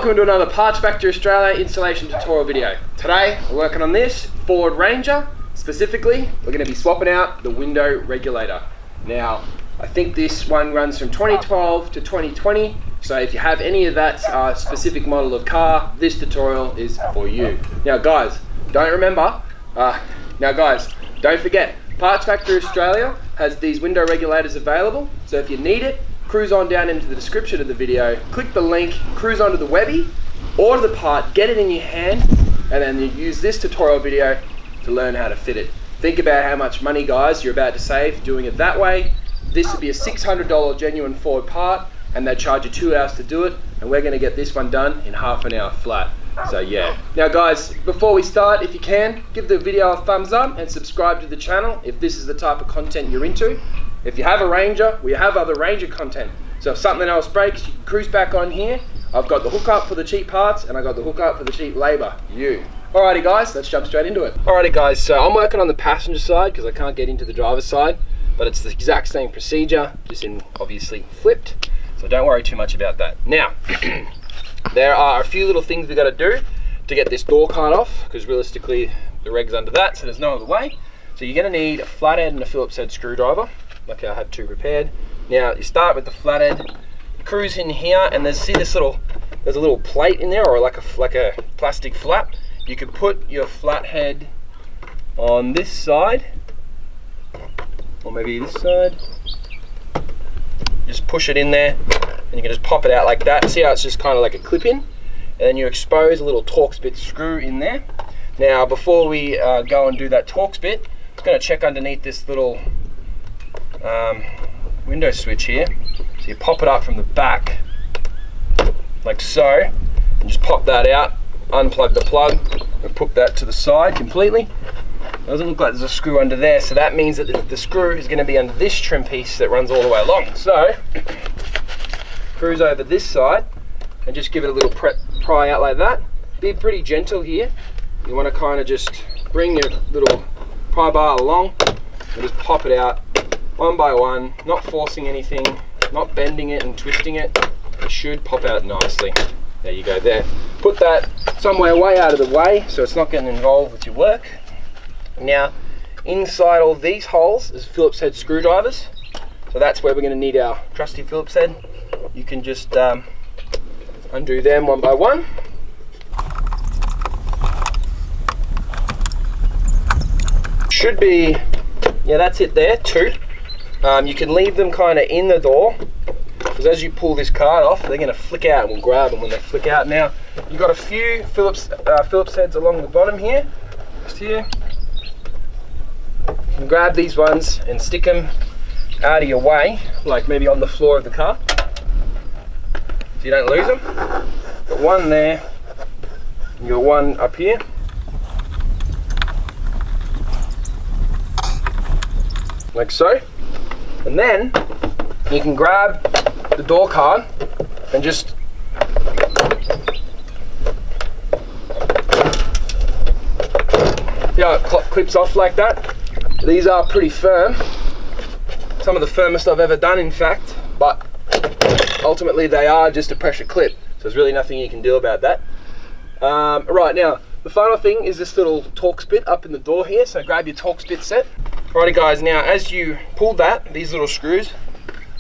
Welcome to another Parts Factory Australia installation tutorial video. Today we're working on this Ford Ranger. Specifically, we're going to be swapping out the window regulator. Now, I think this one runs from 2012 to 2020, so if you have any of that specific model of car, this tutorial is for you. Now guys, don't forget, Parts Factory Australia has these window regulators available, so if you need it, cruise on down into the description of the video, click the link, cruise onto the webby, order the part, get it in your hand, and then you use this tutorial video to learn how to fit it. Think about how much money, guys, you're about to save doing it that way. This would be a $600 genuine Ford part, and they charge you 2 hours to do it, and we're going to get this one done in half an hour flat. So yeah. Now guys, before we start, if you can, give the video a thumbs up and subscribe to the channel if this is the type of content you're into. If you have a Ranger, we have other Ranger content. So if something else breaks, you can cruise back on here. I've got the hookup for the cheap parts and I got the hookup for the cheap labor. Alrighty guys, let's jump straight into it. Alrighty guys, so I'm working on the passenger side because I can't get into the driver's side, but it's the exact same procedure, just in obviously flipped. So don't worry too much about that. Now, there are a few little things we got to do to get this door card off, because realistically the reg's under that, so there's no other way. So you're going to need a flathead and a Phillips head screwdriver. Like I have two repaired. Now you start with the flathead, cruise in here, and there's a little plate in there, or like a plastic flap. You can put your flathead on this side, or maybe this side. Just push it in there, and you can just pop it out like that. See how it's just kind of like a clip in, and then you expose a little Torx bit screw in there. Now before we go and do that Torx bit, I'm just going to check underneath this little window switch here. So you pop it up from the back like so, and just pop that out, unplug the plug and put that to the side completely. Doesn't look like there's a screw under there, so that means that the screw is going to be under this trim piece that runs all the way along. So cruise over this side and just give it a little pry out like that. Be pretty gentle here. You want to kind of just bring your little pry bar along and just pop it out one by one, not forcing anything, not bending it and twisting it. It should pop out nicely. There you go there. Put that somewhere way out of the way so it's not getting involved with your work. Now, inside all these holes is Phillips head screwdrivers. So that's where we're going to need our trusty Phillips head. You can just undo them one by one. Should be, yeah, that's it there, two. You can leave them kind of in the door, because as you pull this card off, they're going to flick out, and we'll grab them when they flick out. Now, you've got a few Phillips heads along the bottom here, just here. You can grab these ones and stick them out of your way, like maybe on the floor of the car, so you don't lose them. Got one there, you got one up here. Like so. And then you can grab the door card and just see how it clips off like that. These are pretty firm, some of the firmest I've ever done in fact, but ultimately they are just a pressure clip, so there's really nothing you can do about that. Right, now the final thing is this little Torx bit up in the door here, so grab your Torx bit set. Alrighty guys, now as you pull that, these little screws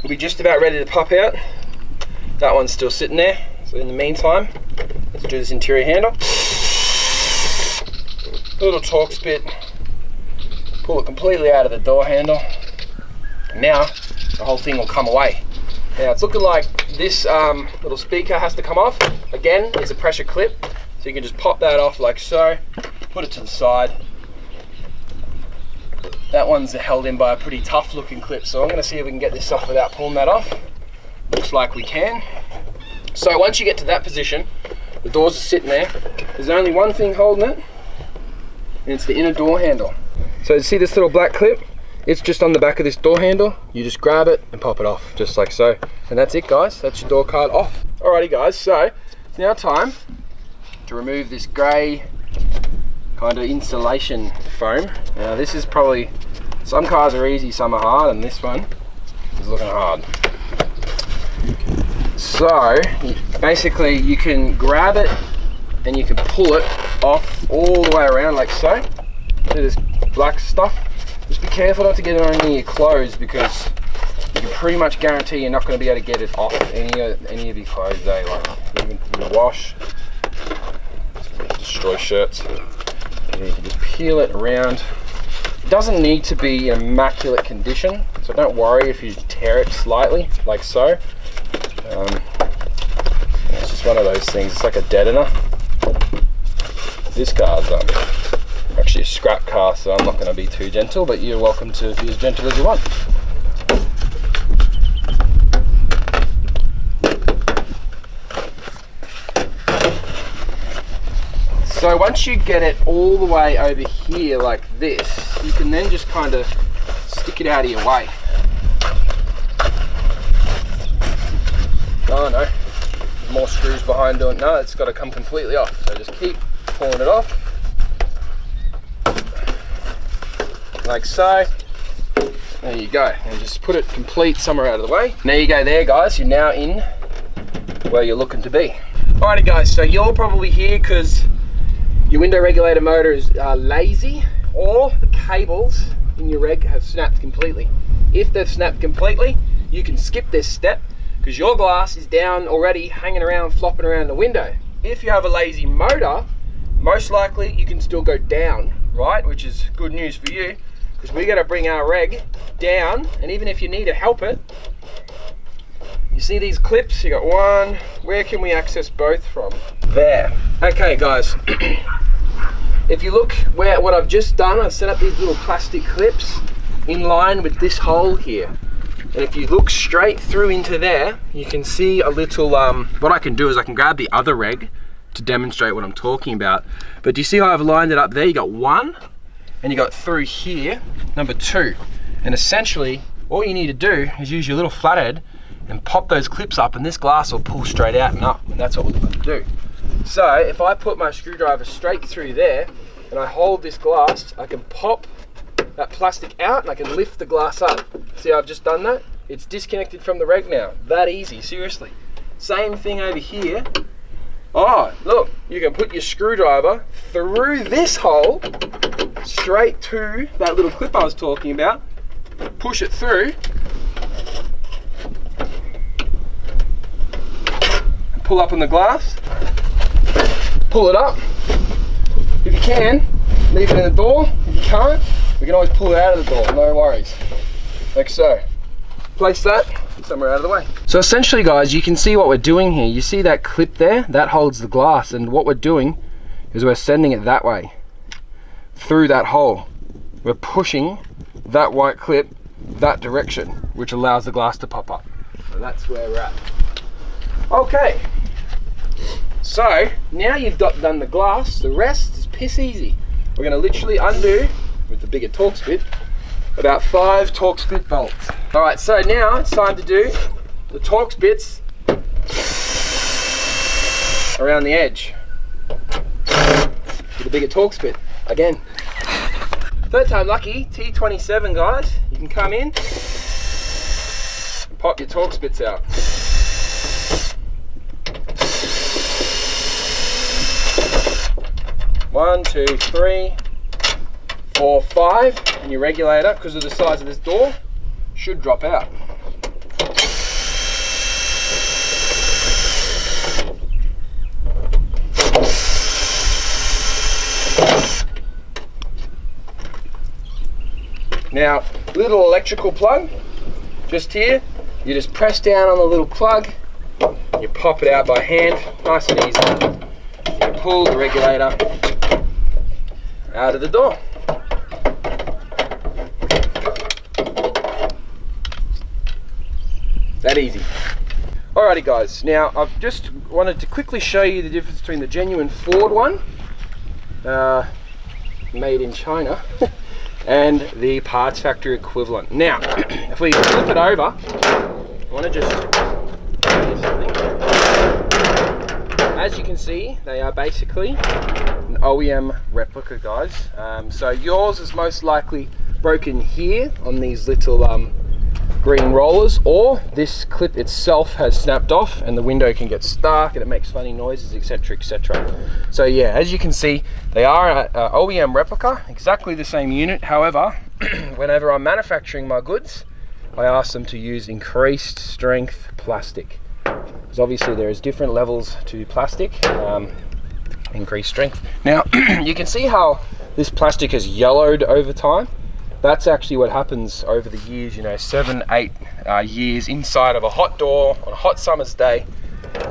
will be just about ready to pop out. That one's still sitting there, so in the meantime, let's do this interior handle. Little Torx bit, pull it completely out of the door handle. Now, the whole thing will come away. Now it's looking like this little speaker has to come off. Again, it's a pressure clip, so you can just pop that off like so, put it to the side. That one's held in by a pretty tough looking clip, so I'm going to see if we can get this off without pulling that off. Looks like we can. So once you get to that position, the doors are sitting there. There's only one thing holding it, and it's the inner door handle. So you see this little black clip? It's just on the back of this door handle. You just grab it and pop it off, just like so. And that's it guys, that's your door card off. Alrighty guys, so it's now time to remove this grey kind of insulation foam. Now this is probably, some cars are easy, some are hard, and this one is looking hard. So basically you can grab it and you can pull it off all the way around like so. See this black stuff? Just be careful not to get it on any of your clothes, because you can pretty much guarantee you're not going to be able to get it off any of your clothes, like even your wash. Destroy shirts. And you can just peel it around. It doesn't need to be in immaculate condition, so don't worry if you tear it slightly, like so. It's just one of those things. It's like a deadener. This car's actually a scrap car, so I'm not going to be too gentle, but you're welcome to be as gentle as you want. So once you get it all the way over here like this, you can then just kind of stick it out of your way. Oh no, there's more screws behind doing it. No, it's got to come completely off. So just keep pulling it off. Like so. There you go. And just put it complete somewhere out of the way. There you go there, guys. You're now in where you're looking to be. Alrighty guys, so you're probably here because your window regulator motor is lazy, or the cables in your reg have snapped completely. If they've snapped completely, you can skip this step because your glass is down already, hanging around, flopping around the window. If you have a lazy motor, most likely you can still go down, right? Which is good news for you, because we got to bring our reg down, and even if you need to help it, you see these clips? You got one. Where can we access both from? There. Okay, guys. If you look what I've just done, I've set up these little plastic clips in line with this hole here. And if you look straight through into there, you can see a little, what I can do is I can grab the other reg to demonstrate what I'm talking about. But do you see how I've lined it up there? You got one, and you got through here, number two. And essentially, all you need to do is use your little flathead and pop those clips up, and this glass will pull straight out and up, and that's what we're going to do. So if I put my screwdriver straight through there and I hold this glass, I can pop that plastic out and I can lift the glass up. See how I've just done that? It's disconnected from the reg now. That easy, seriously. Same thing over here. Oh, look, you can put your screwdriver through this hole straight to that little clip I was talking about, push it through, pull up on the glass, pull it up. If you can, leave it in the door. If you can't, we can always pull it out of the door, no worries. Like so. Place that somewhere out of the way. So essentially, guys, you can see what we're doing here. You see that clip there? That holds the glass, and what we're doing is we're sending it that way, through that hole. We're pushing that white clip that direction, which allows the glass to pop up. So that's where we're at. Okay. So now you've done the glass, the rest is piss easy. We're going to literally undo, with the bigger Torx bit, about 5 Torx bit bolts. Alright, so now it's time to do the Torx bits around the edge with the bigger Torx bit again. Third time lucky, T27 guys, you can come in and pop your Torx bits out. 1, 2, 3, 4, 5, and your regulator, because of the size of this door, should drop out. Now, little electrical plug, just here, you just press down on the little plug, you pop it out by hand, nice and easy. You pull the regulator out of the door. That easy. Alrighty guys, now I've just wanted to quickly show you the difference between the genuine Ford one, made in China, and the parts factory equivalent. Now, if we flip it over, I want to just show you something. As you can see, they are basically an OEM replica, guys. So yours is most likely broken here on these little green rollers, or this clip itself has snapped off and the window can get stuck and it makes funny noises, etc, etc. So yeah, as you can see, they are an OEM replica, exactly the same unit. However, whenever I'm manufacturing my goods, I ask them to use increased strength plastic, because obviously there is different levels to plastic, increased strength. Now you can see how this plastic has yellowed over time. That's actually what happens over the years, you know, 7-8 years inside of a hot door on a hot summer's day.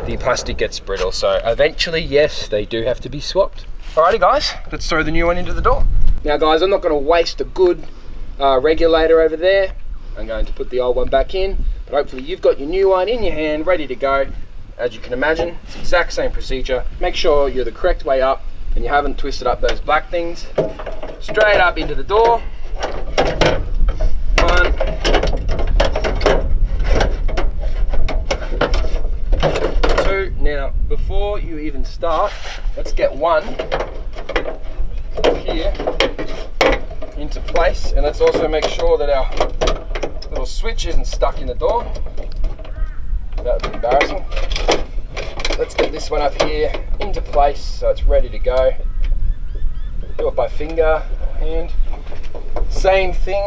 The plastic gets brittle, so eventually, yes, they do have to be swapped. Alrighty guys, let's throw the new one into the door. Now guys, I'm not going to waste a good regulator over there. I'm going to put the old one back in, but hopefully you've got your new one in your hand, ready to go. As you can imagine, it's the exact same procedure. Make sure you're the correct way up and you haven't twisted up those black things. Straight up into the door. 1, 2. Now, before you even start, let's get one here into place, and let's also make sure that our little switch isn't stuck in the door. That would be embarrassing. Let's get this one up here into place so it's ready to go. Do it by finger or hand. Same thing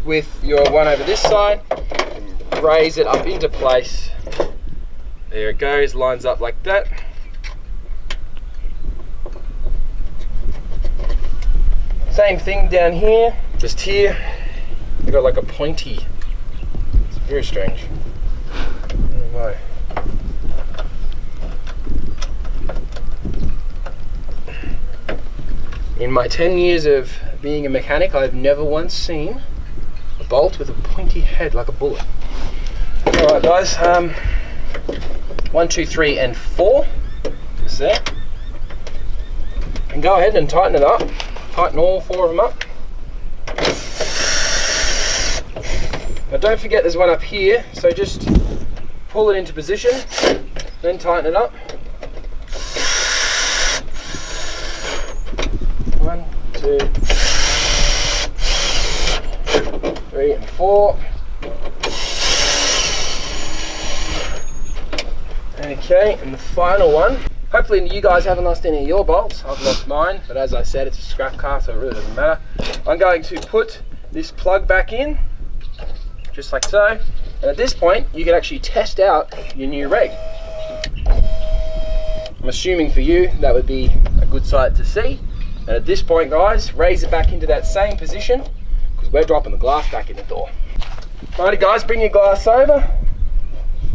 with your one over this side. Raise it up into place. There it goes, lines up like that. Same thing down here, just here. You've got like a pointy. It's very strange. Oh my. In my 10 years of being a mechanic, I've never once seen a bolt with a pointy head like a bullet. Alright guys, 1, 2, 3 and 4 is there. And go ahead and tighten it up. Tighten all 4 of them up. Now don't forget there's one up here, so just pull it into position, then tighten it up. 1, 2, 3 and 4. Okay, and the final one. Hopefully you guys haven't lost any of your bolts. I've lost mine, but as I said, it's a scrap car, so it really doesn't matter. I'm going to put this plug back in, just like so. And at this point, you can actually test out your new reg. I'm assuming for you, that would be a good sight to see. And at this point, guys, raise it back into that same position, because we're dropping the glass back in the door. Alrighty guys, bring your glass over.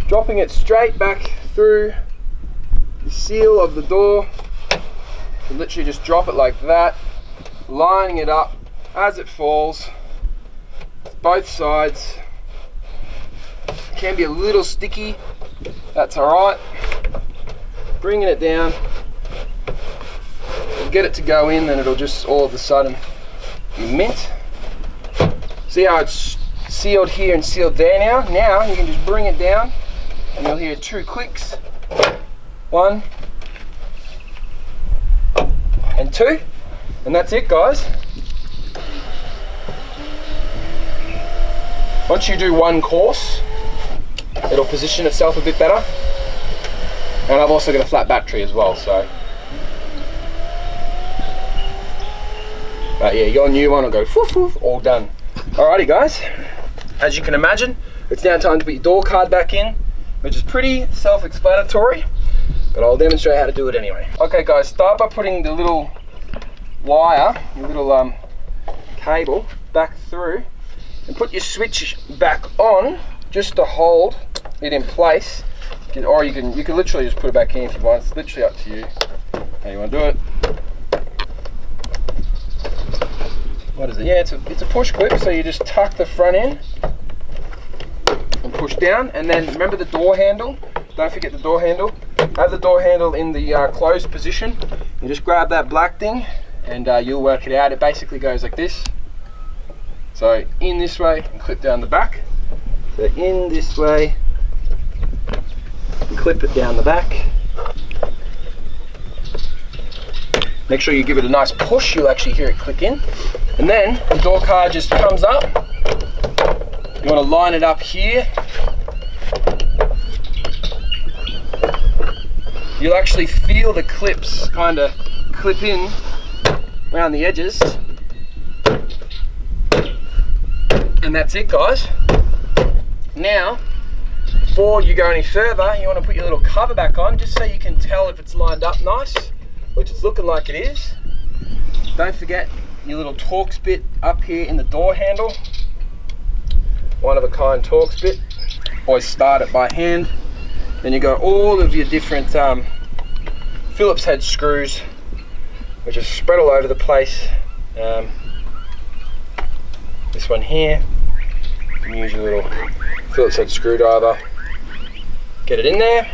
Dropping it straight back through the seal of the door. You literally just drop it like that, lining it up as it falls, both sides. Can be a little sticky, that's alright. Bringing it down, we'll get it to go in, then it'll just all of a sudden be mint. See how it's sealed here and sealed there now? Now you can just bring it down and you'll hear 2 clicks. 1 and 2, and that's it guys. Once you do one course, it'll position itself a bit better. And I've also got a flat battery as well, so. But yeah, your new one will go woof woof, all done. Alrighty guys, as you can imagine, it's now time to put your door card back in, which is pretty self-explanatory, but I'll demonstrate how to do it anyway. Okay guys, start by putting the little wire, your little cable back through, and put your switch back on just to hold it in place. Or you can literally just put it back in if you want. It's literally up to you how you want to do it. What is it? Yeah, it's a push clip, so you just tuck the front in and push down, and then remember the door handle. Don't forget the door handle. Have the door handle in the closed position, and just grab that black thing, and you'll work it out. It basically goes like this. So in this way and clip down the back. So in this way and clip it down the back. Make sure you give it a nice push, you'll actually hear it click in. And then the door card just comes up You want to line it up here. You'll actually feel the clips kind of clip in around the edges. And that's it, guys. Now, before you go any further, you want to put your little cover back on just so you can tell if it's lined up nice, which it's looking like it is. Don't forget your little Torx bit up here in the door handle. One of a kind Torx bit. Always start it by hand. Then you got all of your different Phillips head screws, which are spread all over the place. This one here, you can use your little Phillips head screwdriver. Get it in there.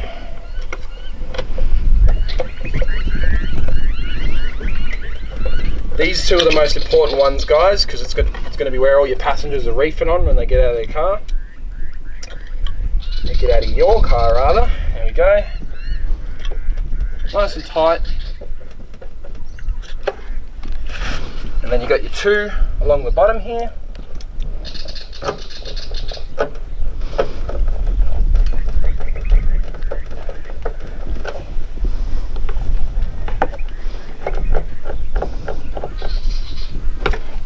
These two are the most important ones, guys, because it's going to be where all your passengers are reefing on when they get out of their car. They get out of your car, rather. There we go. Nice and tight. And then you got your two along the bottom here.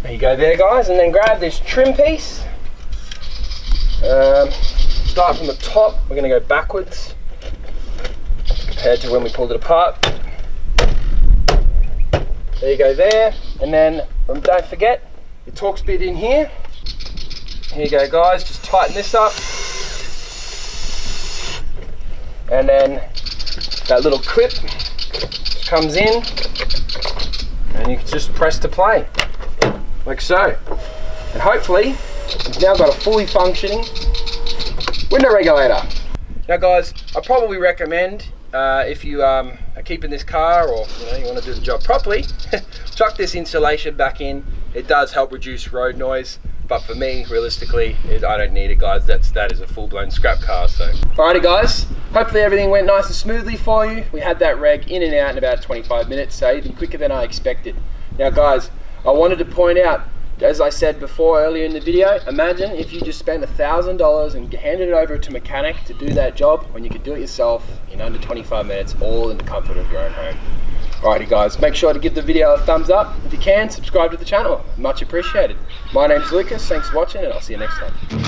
There you go there, guys, and then grab this trim piece. Start from the top. We're going to go backwards compared to when we pulled it apart. There you go there, and then don't forget your Torx bit in here. Here you go, guys, just tighten this up. And then that little clip just comes in, and you can just press to play, like so. And hopefully, you've now got a fully functioning window regulator. Now guys, I probably recommend if you are keeping this car, or you want to do the job properly, chuck this insulation back in. It does help reduce road noise, but for me, realistically, I don't need it, guys. That is a full-blown scrap car. So, alrighty guys, hopefully everything went nice and smoothly for you. We had that reg in and out in about 25 minutes, so even quicker than I expected. Now guys, I wanted to point out, as I said before earlier in the video, imagine if you just spent $1,000 and handed it over to a mechanic to do that job when you could do it yourself in under 25 minutes, all in the comfort of your own home. Alrighty guys, make sure to give the video a thumbs up. If you can, subscribe to the channel. Much appreciated. My name's Lucas, thanks for watching, and I'll see you next time.